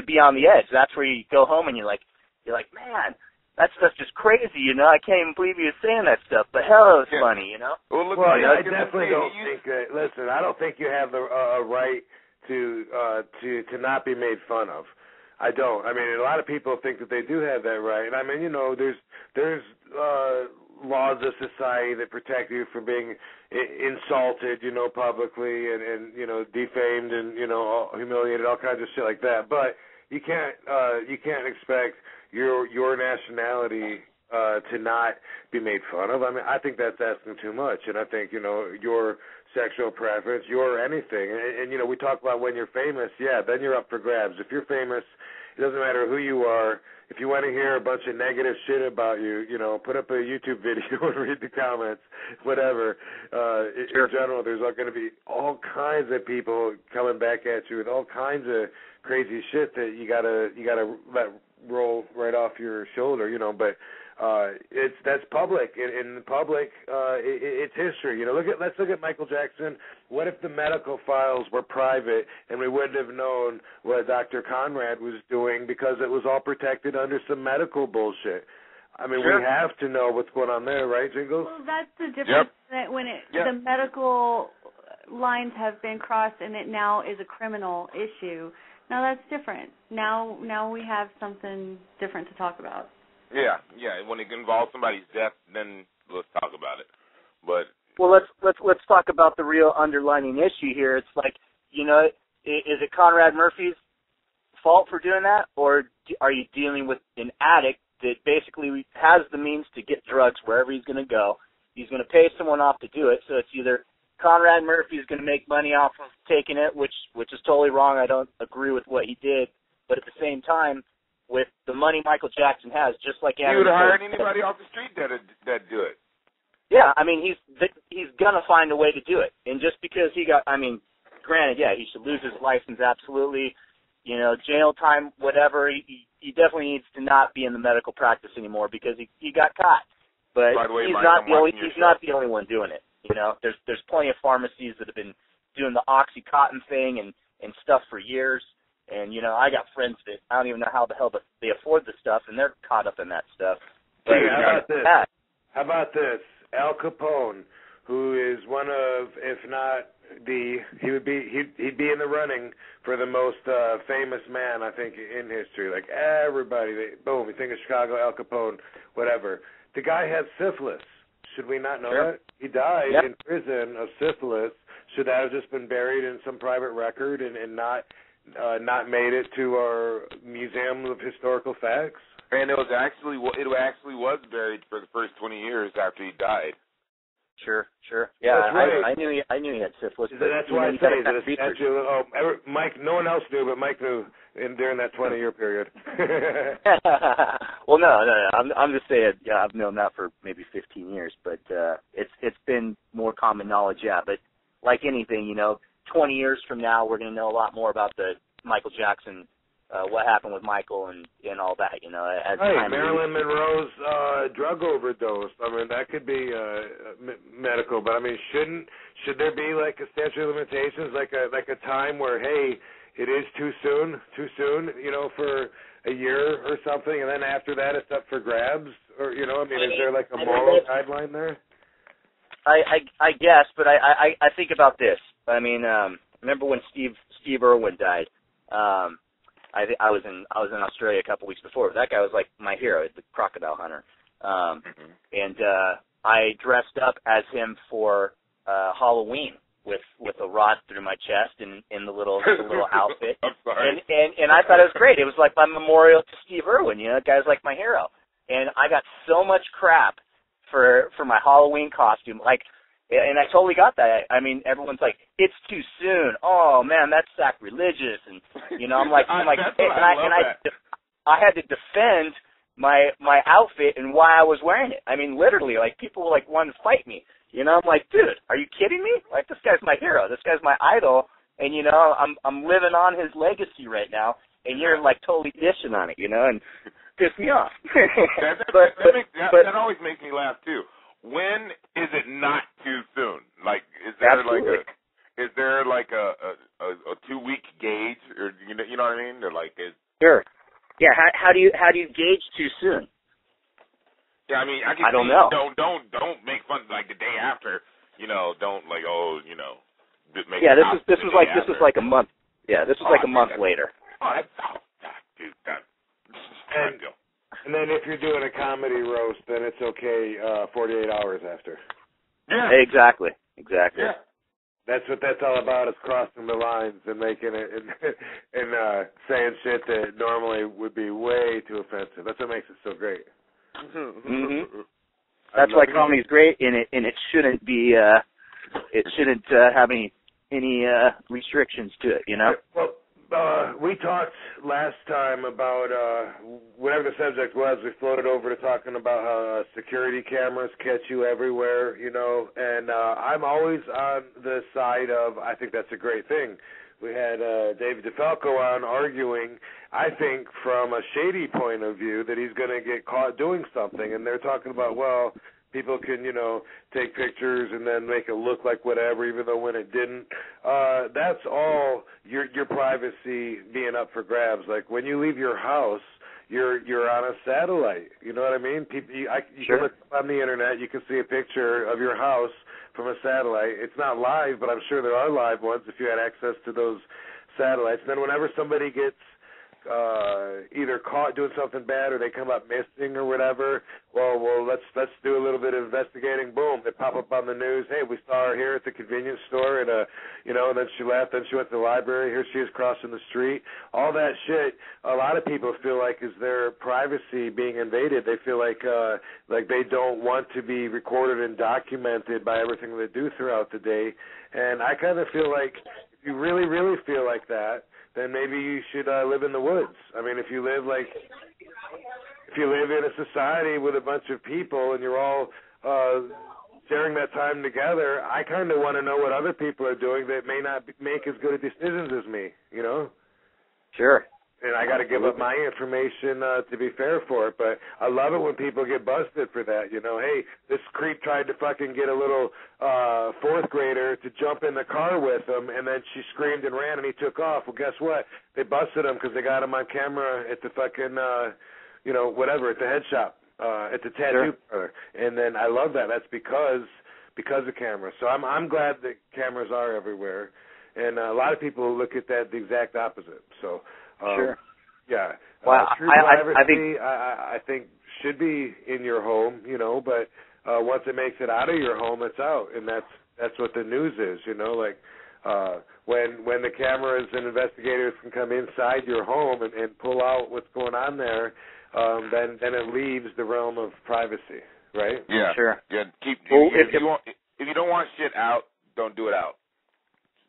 be on the edge. That's where you go home and you're like, man, that stuff's just crazy, you know. I can't even believe you're saying that stuff, but hell, it's funny, you know. Well, I definitely don't think. Listen, I don't think you have the right to not be made fun of. I don't. I mean, a lot of people think that they do have that right, and I mean, you know, there's laws of society that protect you from being insulted, you know, publicly and you know, defamed and, you know, humiliated, all kinds of shit like that. But you can't expect your nationality to not be made fun of. I mean, I think that's asking too much, and I think, you know, your sexual preference, your anything, and you know, we talk about when you're famous, then you're up for grabs. If you're famous, it doesn't matter who you are. If you want to hear a bunch of negative shit about you, you know, put up a YouTube video and read the comments, whatever. In general, there's going to be all kinds of people coming back at you with all kinds of crazy shit that you gotta let roll right off your shoulder, you know. But that's public. In public, it's history. You know, let's look at Michael Jackson. What if the medical files were private and we wouldn't have known what Dr. Conrad was doing because it was all protected under some medical bullshit? I mean, we have to know what's going on there, right, Jingles? Well, that's the difference. That when the medical lines have been crossed and it now is a criminal issue. Now that's different. Now we have something different to talk about. Yeah. When it involves somebody's death, then let's talk about it. But let's talk about the real underlining issue here. It's like, you know, is it Conrad Murphy's fault for doing that, or are you dealing with an addict that basically has the means to get drugs wherever he's going to go? He's going to pay someone off to do it, so it's either Conrad Murphy is going to make money off of taking it, which is totally wrong. I don't agree with what he did, but at the same time, with the money Michael Jackson has, just like he would have hired anybody off the street that do it. Yeah, I mean, he's gonna find a way to do it, and just because he got, I mean, granted, he should lose his license, absolutely, you know, jail time, whatever. He definitely needs to not be in the medical practice anymore because he got caught. But he's not the only one doing it. You know, there's plenty of pharmacies that have been doing the OxyContin thing and stuff for years. And, you know, I got friends that I don't even know how the hell they afford the stuff, and they're caught up in that stuff. But how about this? Al Capone, who is one of, if not he'd be in the running for the most famous man, I think, in history. Like everybody, boom, you think of Chicago, Al Capone, whatever. The guy had syphilis. Should we not know that? He died in prison of syphilis. Should that have just been buried in some private record and not made it to our Museum of Historical Facts? And it actually was buried for the first 20 years after he died. Sure. Yeah, right. I knew he had syphilis. That's why I say that it's actually, Mike, no one else knew, but Mike knew during that 20-year period. Well, no. I'm just saying, yeah, I've known that for maybe 15 years, but it's been more common knowledge, yeah. But like anything, 20 years from now, we're going to know a lot more about the Michael Jackson, what happened with Michael and all that, as time Marilyn Monroe's drug overdose. I mean, that could be medical, but I mean, should there be like a statute of limitations, like a time where, hey, it is too soon, for a year or something, and then after that it's up for grabs, or is there like a moral guideline there? I guess, but I think about this. I mean, remember when Steve Irwin died? I was in Australia a couple weeks before. That guy was like my hero, the crocodile hunter. And I dressed up as him for Halloween with a rod through my chest and in the little outfit. I'm sorry. And I thought it was great. It was like my memorial to Steve Irwin. That guy's like my hero. And I got so much crap for my Halloween costume. And I totally got that. I mean, everyone's like, it's too soon. Oh man, that's sacrilegious. And I'm like, I had to defend my outfit and why I was wearing it. I mean, literally, like people were like wanting to fight me. I'm like, dude, are you kidding me? Like, this guy's my hero. This guy's my idol. And I'm living on his legacy right now. And you're like totally dishing on it, and piss me off. That always makes me laugh too. When is it not too soon? Like, is there Absolutely. like a 2-week gauge, or you know what I mean? Or like, sure. Yeah. How do you gauge too soon? Yeah, I mean, I don't know. Don't make fun like the day after. Don't like Make yeah, this was like a month. Yeah, this was like a month later. Dude, and then if you're doing a comedy roast, then it's okay 48 hours after. Yeah. Exactly. Yeah. That's what that's all about, is crossing the lines and making it and saying shit that normally would be way too offensive. That's what makes it so great. Mm-hmm. That's why comedy's great, and it shouldn't be have any restrictions to it, Well, we talked last time about whatever the subject was. We floated over to talking about how security cameras catch you everywhere, and I'm always on the side of, I think that's a great thing. We had David DeFalco on arguing, I think, from a shady point of view, that he's going to get caught doing something, and they're talking about, well, people can, take pictures and then make it look like whatever, even though when it didn't. That's all your privacy being up for grabs. Like when you leave your house, you're on a satellite. You know what I mean? You Sure. can look on the internet. You can see a picture of your house from a satellite. It's not live, but I'm sure there are live ones if you had access to those satellites. And then whenever somebody gets either caught doing something bad or they come up missing or whatever, well, let's do a little bit of investigating. Boom, they pop up on the news. Hey, we saw her here at the convenience store, and and then she left. Then she went to the library. Here she is crossing the street. All that shit. A lot of people feel like is their privacy being invaded. They feel like they don't want to be recorded and documented by everything they do throughout the day. And I kind of feel like if you really, really feel like that, then maybe you should live in the woods. I mean, if you live in a society with a bunch of people and you're all sharing that time together, I kind of want to know what other people are doing that may not make as good a decisions as me, Sure. And I got to give up my information to be fair for it. But I love it when people get busted for that. Hey, this creep tried to fucking get a little fourth grader to jump in the car with him, and then she screamed and ran, and he took off. Well, guess what? They busted him because they got him on camera at the fucking, whatever, at the head shop, at the tattoo parlor. And then I love that. That's because of cameras. So I'm glad that cameras are everywhere. And a lot of people look at that the exact opposite. So. Sure. Yeah. Well, true privacy, I think should be in your home, but once it makes it out of your home, it's out, and that's what the news is, when the cameras and investigators can come inside your home and pull out what's going on there, then it leaves the realm of privacy, right? Yeah. Sure. Yeah. if you don't want shit out, don't do it out.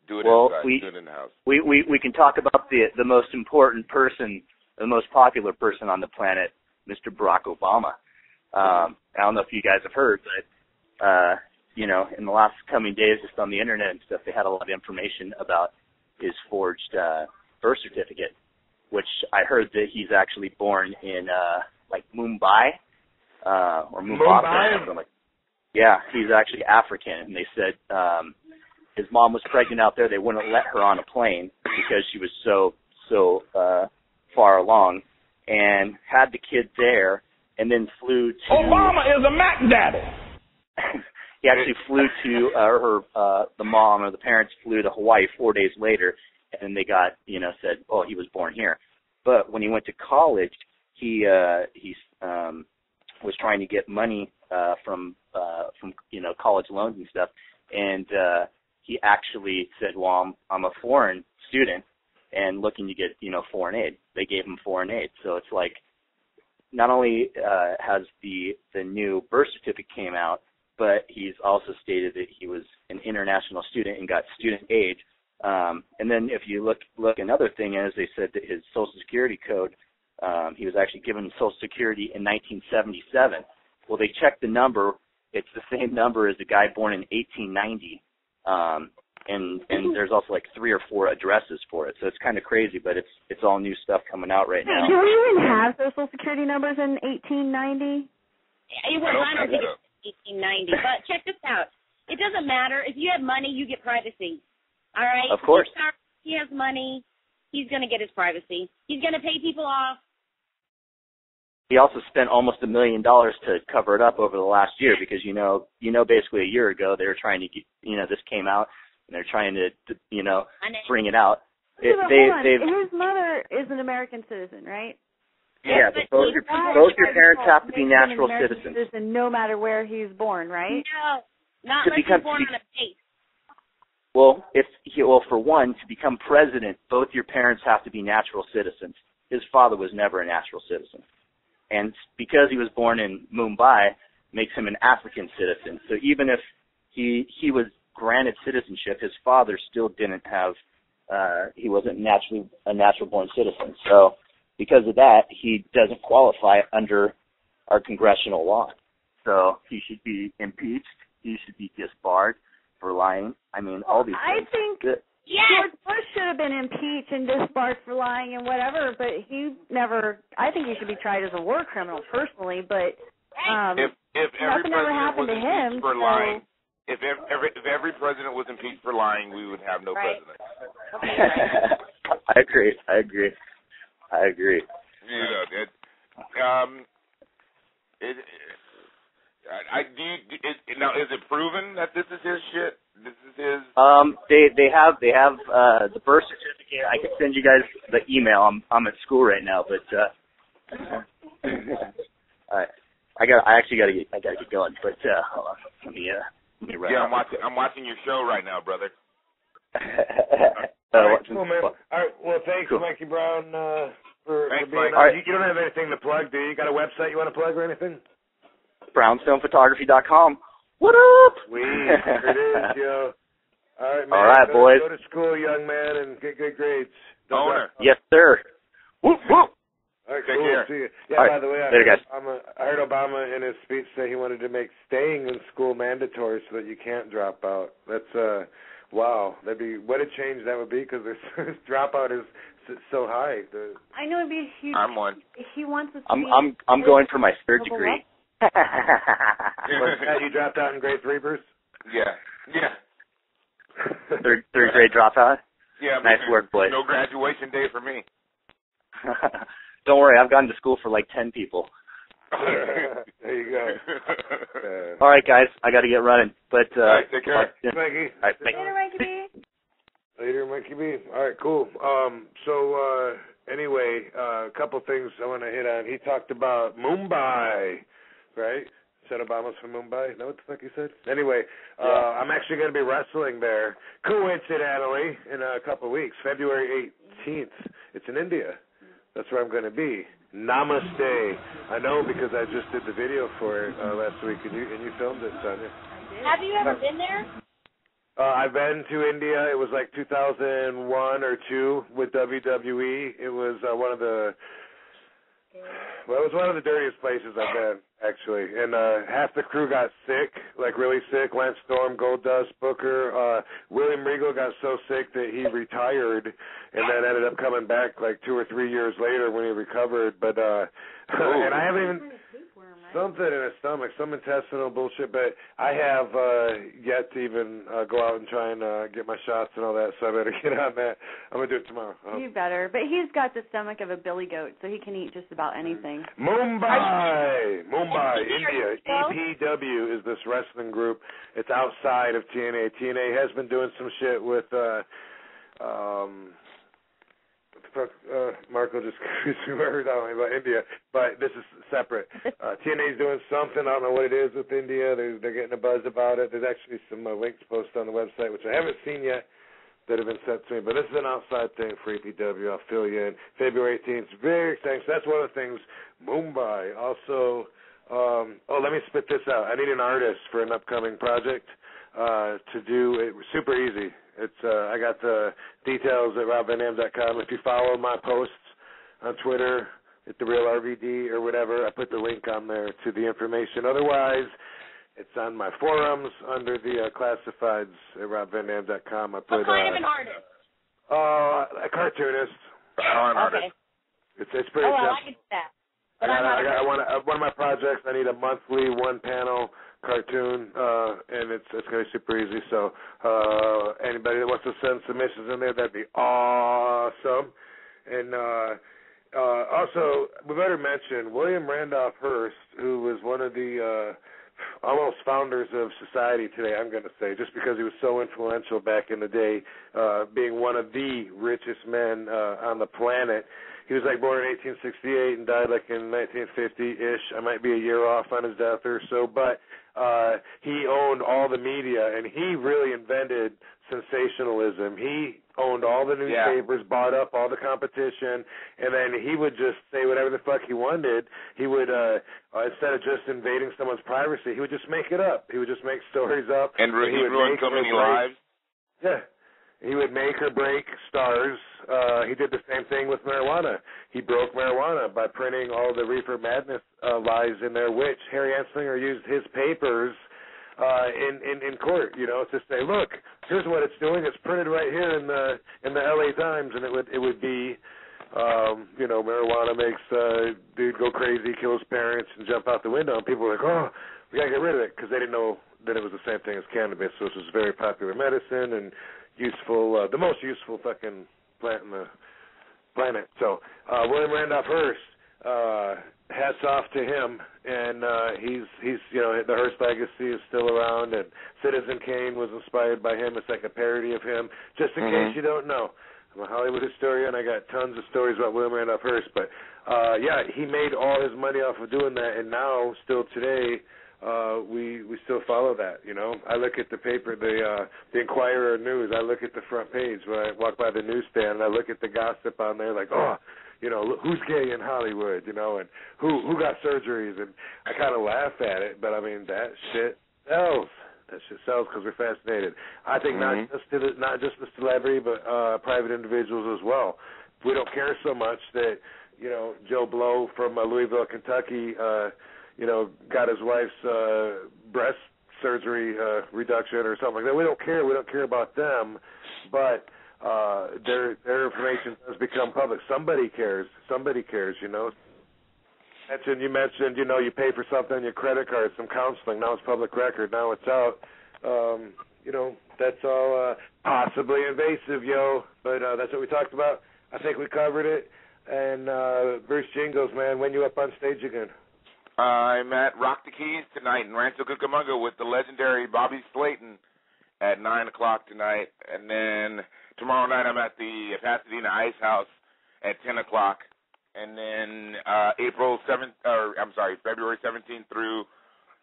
Do it inside. Do it in the house. We can talk about the most important person, the most popular person on the planet, Mr. Barack Obama. I don't know if you guys have heard, but in the last coming days, just on the internet and stuff, they had a lot of information about his forged birth certificate, which I heard that he's actually born in Mumbai or Mumbai or something like. Yeah, he's actually African, and they said his mom was pregnant out there. They wouldn't let her on a plane because she was so far along, and had the kid there, and then flew to. Obama is a Mac Daddy. He actually flew to the mom or the parents flew to Hawaii 4 days later, and they got said, oh, he was born here. But when he went to college, he was trying to get money from college loans and stuff, and he actually said, well, I'm a foreign student and looking to get foreign aid. They gave him foreign aid. So it's like not only has the new birth certificate came out, but he's also stated that he was an international student and got student aid. And then if you look, another thing is they said that his Social Security code, he was actually given Social Security in 1977. Well, they checked the number. It's the same number as the guy born in 1890. And there's also like 3 or 4 addresses for it. So it's kind of crazy, but it's all new stuff coming out right now. Do you even have Social Security numbers in 1890? Mine was 1890. But check this out. It doesn't matter. If you have money, you get privacy. All right? Of course. He has money. He's going to get his privacy. He's going to pay people off. He also spent almost $1 million to cover it up over the last year because, basically a year ago they were trying to get, this came out and they're trying to bring it out. His mother is an American citizen, right? Yeah, but both your parents have to be natural citizens. No matter where he's born, right? No, not unless he's born on a base. Well, for one, to become president, both your parents have to be natural citizens. His father was never a natural citizen. And because he was born in Mumbai, makes him an African citizen. So even if he was granted citizenship, his father still didn't have, he wasn't a natural born citizen. So because of that, he doesn't qualify under our congressional law. So he should be impeached. He should be disbarred for lying. I mean, all these things. I think George Bush should have been impeached and disbarred for lying and whatever, but he never. I think he should be tried as a war criminal personally, but if every nothing ever happened to him. For lying, if every president was impeached for lying, we would have no president. I agree. Now, is it proven that this is his shit? This is his. They have the birth certificate. I can send you guys the email. I'm at school right now, but I actually gotta get going. But hold on, let me write. Yeah, I'm watching your show right now, brother. All right, cool, man. All right, well, thanks, cool. Mikey Brown, for being on. Right. You don't have anything to plug, do you? You got a website you want to plug or anything? BrownstonePhotography.com. What up? Sweet. There it is, yo. All right, man. All right, boys. Go to school, young man, and get good grades. Yes, sir. Whoop, whoop. All right, Take cool. care. See you. Yeah, by the way, later, guys. I heard Obama in his speech say he wanted to make staying in school mandatory so that you can't drop out. That's, wow. What a change that would be because this dropout is so high. I know it'd be a huge. I'm one. He wants us to I'm going for my third degree. You dropped out in grade 3, Bruce? Yeah. Third grade dropout? Yeah. Nice work, boys. No graduation day for me. Don't worry, I've gone to school for like 10 people. There you go. All right, guys, I got to get running. But all right, take care. Mikey. All right, Later, Mikey B. Later, Mikey B. All right, cool. Anyway, a couple things I want to hit on. He talked about Mumbai, right? Said Obama's from Mumbai. Is that what the fuck he said? Anyway, I'm actually going to be wrestling there, coincidentally, in a couple of weeks, February 18th. It's in India. That's where I'm going to be. Namaste. I know because I just did the video for it last week, and you filmed it, Sonia. Have you ever been there? I've been to India. It was like 2001 or 2 with WWE. It was one of the dirtiest places I've been, actually. And half the crew got sick, like really sick. Lance Storm, Goldust, Booker. William Regal got so sick that he retired and then ended up coming back like 2 or 3 years later when he recovered. But and I haven't even... Something in his stomach, some intestinal bullshit, but I have yet to even go out and try and get my shots and all that, so I better get on that. I'm going to do it tomorrow. You better. But he's got the stomach of a billy goat, so he can eat just about anything. Mumbai, India. EPW is this wrestling group. It's outside of TNA. TNA has been doing some shit with... Marco just confused about India, but this is separate. TNA's doing something. I don't know what it is with India. They're getting a buzz about it. There's actually some links posted on the website, which I haven't seen yet, that have been sent to me. But this is an outside thing for EPW. I'll fill you in. February 18th. Very exciting. So that's one of the things. Mumbai. Also, let me spit this out. I need an artist for an upcoming project to do it. Super easy. It's I got the details at robvandam.com. If you follow my posts on Twitter at The Real RVD or whatever, I put the link on there to the information. Otherwise, it's on my forums under the classifieds at robvandam.com. I put what kind of an artist? A cartoonist. An artist. It's pretty simple. I can do that. But I got one of my projects. I need a monthly one-panel cartoon, and it's going to be super easy. So anybody that wants to send submissions in there, that'd be awesome. And also, we better mention William Randolph Hearst, who was one of the almost founders of society today, I'm going to say, just because he was so influential back in the day, being one of the richest men on the planet. He was born in 1868 and died in 1950-ish. I might be a year off on his death or so, but he owned all the media, and he really invented sensationalism. He owned all the newspapers, bought up all the competition, and then he would just say whatever the fuck he wanted. He would, instead of just invading someone's privacy, he would just make it up. He would just make stories up. And he ruined so many lives. Yeah. He would make or break stars. He did the same thing with marijuana. He broke marijuana by printing all the reefer madness lies in there, which Harry Anslinger used his papers in court, to say, look, here's what it's doing. It's printed right here in the LA Times, and it would be, marijuana makes dude go crazy, kill his parents, and jump out the window. And people were like, oh, we got to get rid of it, because they didn't know that it was the same thing as cannabis, which was very popular medicine and useful, the most useful fucking plant in the planet. So William Randolph Hearst, hats off to him, and he's the Hearst legacy is still around, and Citizen Kane was inspired by him. It's like a parody of him. Just in case you don't know, I'm a Hollywood historian. I got tons of stories about William Randolph Hearst, but he made all his money off of doing that, and now still today. We still follow that, I look at the paper, the Inquirer News. I look at the front page when I walk by the newsstand, and I look at the gossip on there, like, who's gay in Hollywood, and who got surgeries, and I kind of laugh at it, but I mean that shit sells. That shit sells because we're fascinated. I think not just the celebrity, but private individuals as well. We don't care so much that Joe Blow from Louisville, Kentucky. Got his wife's breast surgery reduction or something like that. We don't care. We don't care about them, but their information does become public. Somebody cares. You mentioned, you pay for something on your credit card, some counseling. Now it's public record. Now it's out. That's all possibly invasive, but that's what we talked about. I think we covered it. And Bruce Jingles, man, when you up on stage again? I'm at Rock the Keys tonight in Rancho Cucamonga with the legendary Bobby Slayton at 9 o'clock tonight. And then tomorrow night I'm at the Pasadena Ice House at 10 o'clock. And then February 17th through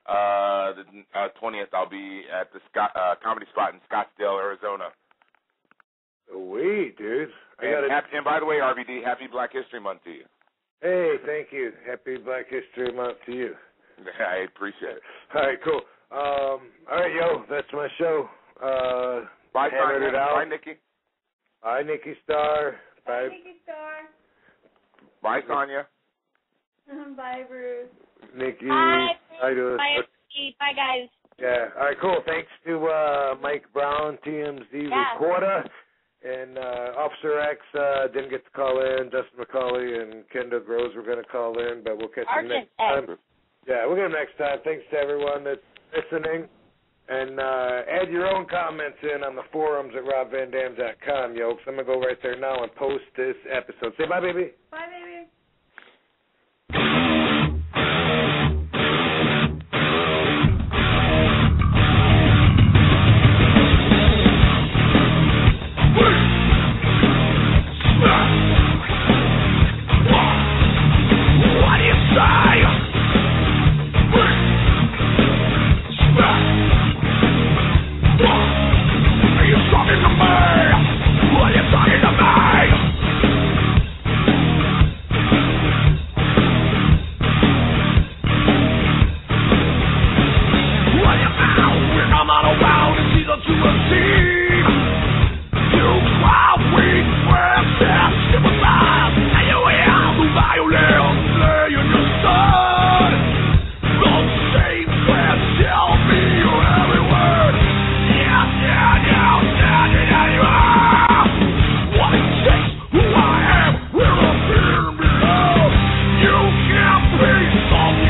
the 20th, I'll be at the Comedy Spot in Scottsdale, Arizona. Sweet, dude. And by the way, RVD, happy Black History Month to you. Hey, thank you. Happy Black History Month to you. I appreciate it. All right, cool. All right, yo, that's my show. Bye, Hammered it out. Bye, Nikki. Bye, Nikki Star. Bye, Nikki Star. Bye, Sonia. Bye, Bruce. Nikki. Bye. Bye, Bruce. Bye, guys. Yeah. All right, cool. Thanks to Mike Brown, TMZ Reporter, and Officer X didn't get to call in. Justin McCauley and Kendall Groves were going to call in, but we'll catch them next time. Yeah, we'll get them next time. Thanks to everyone that's listening. And add your own comments in on the forums at robvandam.com, yo, 'cause I'm going to go right there now and post this episode. Say bye, baby. Bye, baby. What do you say? Are you talking to me? What are you talking to me? What do you know? When I'm not around, it's either to a team. You cry, we swear, it was lies. And you hear the violence play in your son. Don't say that, tell me your every word. Yeah, you are. What it takes, who I am, we're up here below. You can't be something.